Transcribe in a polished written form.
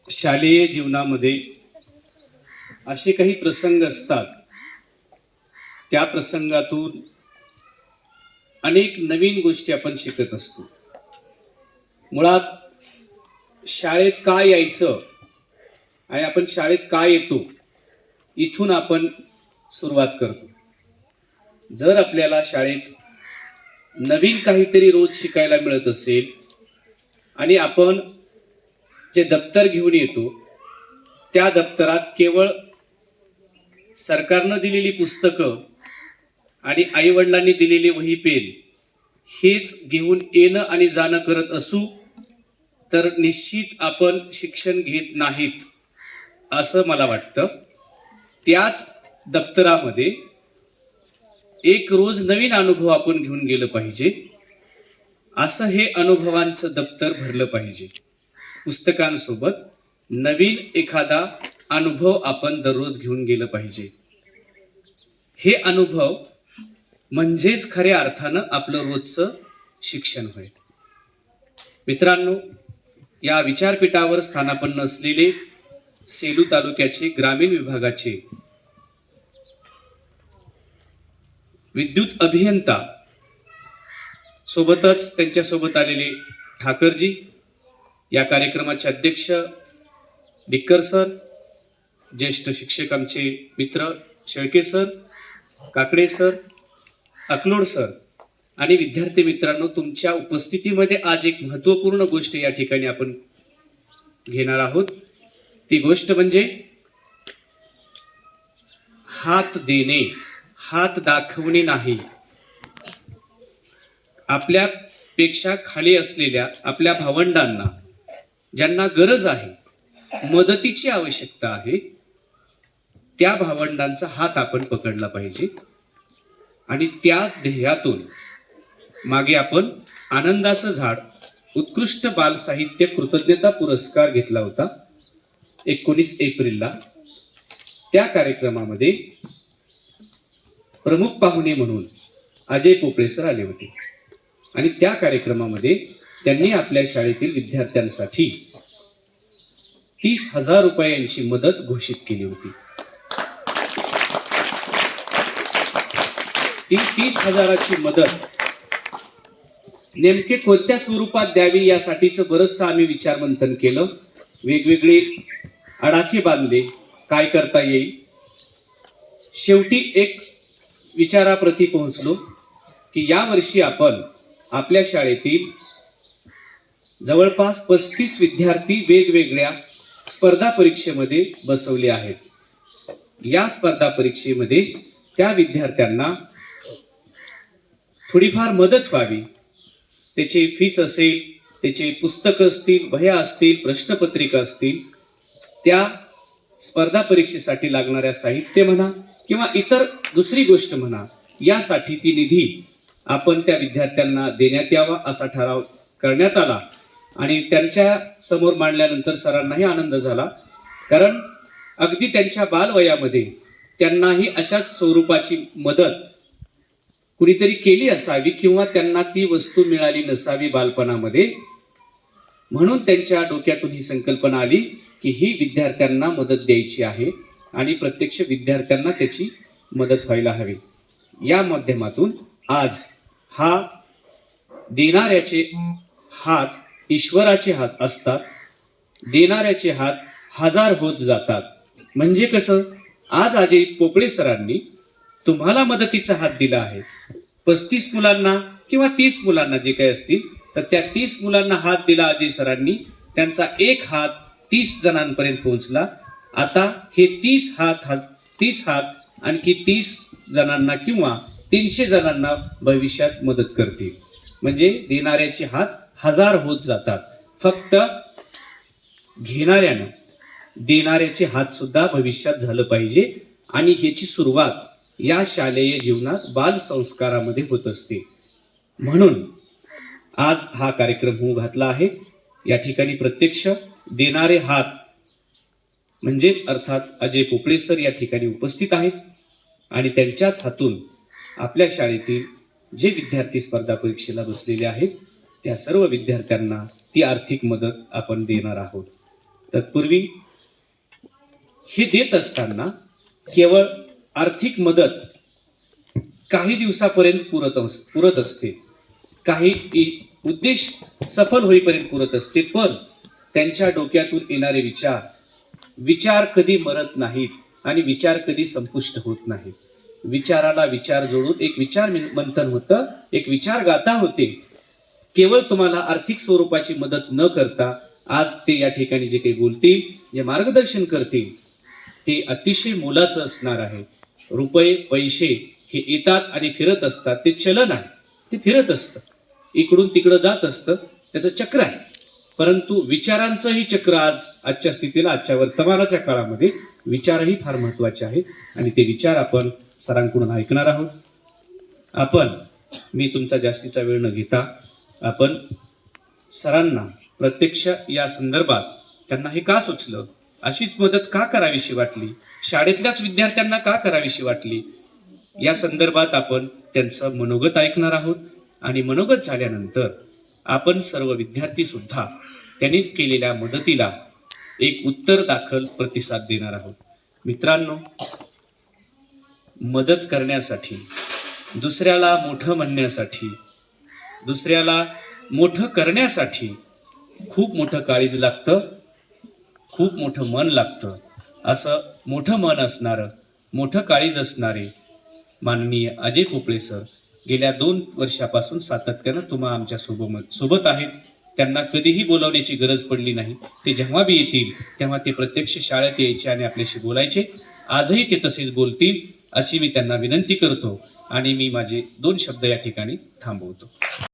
शालेय जीवनामध्ये असे काही प्रसंग असतात, त्या प्रसंगातून अनेक नवीन गोष्टी आपण शिकत असतो. मुळात शाळेत का यायचं आणि आपण शाळेत का येतो, इथून आपण सुरुवात करतो. जर आपल्याला शाळेत नवीन काहीतरी रोज शिकायला मिळत असेल आणि आपण जे दप्तर घेऊन येतो त्या दप्तरात केवळ सरकारनं दिलेली पुस्तकं आणि आईवडिलांनी दिलेली वही पेन हेच घेऊन येणं आणि जाणं करत असू तर निश्चित आपण शिक्षण घेत नाहीत असं मला वाटतं. त्याच दप्तरामध्ये एक रोज नवीन अनुभव आपण घेऊन गेलं पाहिजे. असं हे अनुभवांचं दप्तर भरलं पाहिजे. पुस्तकांसोबत नवीन एखादा अनुभव आपण दररोज घेऊन गेलं पाहिजे. हे अनुभव म्हणजेच खऱ्या अर्थानं आपलं रोजचं शिक्षण होय. मित्रांनो, या विचारपीठावर स्थानापन्न असलेले सेलू तालुक्याचे ग्रामीण विभागाचे विद्युत अभियंता, सोबतच त्यांच्यासोबत आलेले ठाकरजी, या कार्यक्रमाचे अध्यक्ष डिक्कर सर, ज्येष्ठ शिक्षक आमचे मित्र Shelke sir, Kakade sir, Aklod sir आणि विद्यार्थी मित्रांनो, तुमच्या उपस्थितीमध्ये आज एक महत्त्वपूर्ण गोष्ट या ठिकाणी आपण घेणार आहोत. ती गोष्ट म्हणजे हात देणे, हात दाखवणे नाही. आपल्यापेक्षा खाली असलेल्या आपल्या भावंडांना, ज्यांना गरज आहे, मदतीची आवश्यकता आहे, त्या भावंडांचा हात आपण पकडला पाहिजे. आणि त्या ध्येयातून मागे आपण आनंदाचं झाड उत्कृष्ट बाल साहित्य कृतज्ञता पुरस्कार घेतला होता 19 एप्रिलला. त्या कार्यक्रमामध्ये प्रमुख पाहुणे म्हणून अजय पोपळे सर आले होते आणि त्या कार्यक्रमामध्ये त्यांनी आपल्या शाळेतील विद्यार्थ्यांसाठी 30,000 रुपयांची मदत घोषित केली होती. ती 30,000ची मदत नेमके कोणत्या स्वरूपात द्यावी यासाठीचं बरंचसं आम्ही विचारमंथन केलं. वेगवेगळे आडाखे बांधले, काय करता येईल. शेवटी एक विचाराप्रती पोहोचलो की यावर्षी आपण आपल्या शाळेतील जवळपास 35 विद्यार्थी वेगवेगळ्या स्पर्धा परीक्षेमध्ये बसवले आहेत. या स्पर्धा परीक्षेमध्ये त्या विद्यार्थ्यांना थोडीफार मदत व्हावी. त्याची फीस असेल, त्याचे पुस्तकं असतील, वह्या असतील, प्रश्नपत्रिका असतील, त्या स्पर्धा परीक्षेसाठी लागणाऱ्या साहित्य म्हणा किंवा इतर दुसरी गोष्ट म्हणा, यासाठी ती निधी आपण त्या विद्यार्थ्यांना देण्यात यावा असा ठराव करण्यात आला. आणि त्यांच्या समोर मांडल्यानंतर सरांनाही आनंद झाला, कारण अगदी त्यांच्या बालवयामध्ये त्यांनाही अशाच स्वरूपाची मदत कुणीतरी केली असावी किंवा त्यांना ती वस्तू मिळाली नसावी बालपणामध्ये. म्हणून त्यांच्या डोक्यातून ही संकल्पना आली की ही विद्यार्थ्यांना मदत द्यायची आहे आणि प्रत्यक्ष विद्यार्थ्यांना त्याची मदत व्हायला हवी. या माध्यमातून आज हा देणाऱ्याचे हात ईश्वराचे हात असतात, देणाऱ्याचे हात 1000 होत जातात. म्हणजे कसं, आज अजय पोपळे सरांनी तुम्हाला मदतीचा हात दिला आहे. 35 मुलांना किंवा 30 मुलांना जे काही असतील, तर त्या 30 मुलांना हात दिला अजय सरांनी. त्यांचा एक हात 30 जणांपर्यंत पोहोचला. आता हे 30 हात आणखी 30 जणांना किंवा 300 जणांना भविष्यात मदत करतील. म्हणजे देणाऱ्याचे हात 1000 होत जातात. फक्त घेणाऱ्यानं देणाऱ्याचे हात सुद्धा भविष्यात झालं पाहिजे. आणि ह्याची सुरुवात या शालेय जीवनात बाल संस्कारामध्ये होत असते. म्हणून आज हा कार्यक्रम होऊ घातला आहे. या ठिकाणी प्रत्यक्ष देणारे हात म्हणजेच अर्थात अजय पोपळे सर या ठिकाणी उपस्थित आहेत आणि त्यांच्याच हातून आपल्या शाळेतील जे विद्यार्थी स्पर्धा परीक्षेला बसलेले आहेत त्या सर्व विद्यार्थ्यांना ती आर्थिक मदत आपण देणार आहोत. तत्पूर्वी हे देत असताना केवळ आर्थिक मदत काही दिवसापर्यंत पुरत असते, काही उद्देश सफल होईपर्यंत पुरत असते, पण त्यांच्या डोक्यातून येणारे विचार कधी मरत नाहीत आणि विचार कधी संपुष्ट होत नाहीत. विचाराला विचार जोडून एक विचार मंथन होतं, एक विचार गाथा होते. केवळ तुम्हाला आर्थिक स्वरूपाची मदत न करता आज ते या ठिकाणी जे काही बोलतील, जे मार्गदर्शन करतील, ते अतिशय मोलाचं असणार आहे. रुपये पैसे हे येतात आणि फिरत असतात, ते चलन आहे, ते फिरत असतं, इकडून तिकडं जात असतं, त्याचं चक्र आहे. परंतु विचारांचंही चक्र आजच्या स्थितीला, आजच्या वर्तमानाच्या काळामध्ये विचारही फार महत्वाचे आहेत आणि ते विचार आपण सरांकडून ऐकणार आहोत. मी तुमचा जास्तीचा वेळ न घेता आपण सरांना प्रत्यक्ष या संदर्भात त्यांना हे का सुचलं, अशीच मदत का करावीशी वाटली, शाळेतल्याच विद्यार्थ्यांना का करावीशी वाटली, या संदर्भात आपण त्यांचं मनोगत ऐकणार आहोत. आणि मनोगत झाल्यानंतर आपण सर्व विद्यार्थी सुद्धा त्यांनी केलेल्या मदतीला एक उत्तर दाखल प्रतिसाद देणार आहोत. मित्रांनो, मदत करण्यासाठी, दुसऱ्याला मोठं म्हणण्यासाठी, दुसऱ्याला मोठं करण्यासाठी खूप मोठं काळीज लागतं, खूप मोठं मन लागतं. असं मोठं मन असणारं, मोठं काळीज असणारे माननीय अजय पोपळे सर गेल्या 2 वर्षापासून सातत्यानं तुम्हा आमच्या सोबत आहेत. त्यांना कधीही बोलावण्याची गरज पडली नाही. ते जेव्हा बी येतील तेव्हा ते प्रत्यक्ष शाळेत यायचे आणि आपल्याशी बोलायचे. आजही ते तसेच बोलतील अशी मी त्यांना विनंती करतो आणि मी माझे 2 शब्द या ठिकाणी थांबवतो.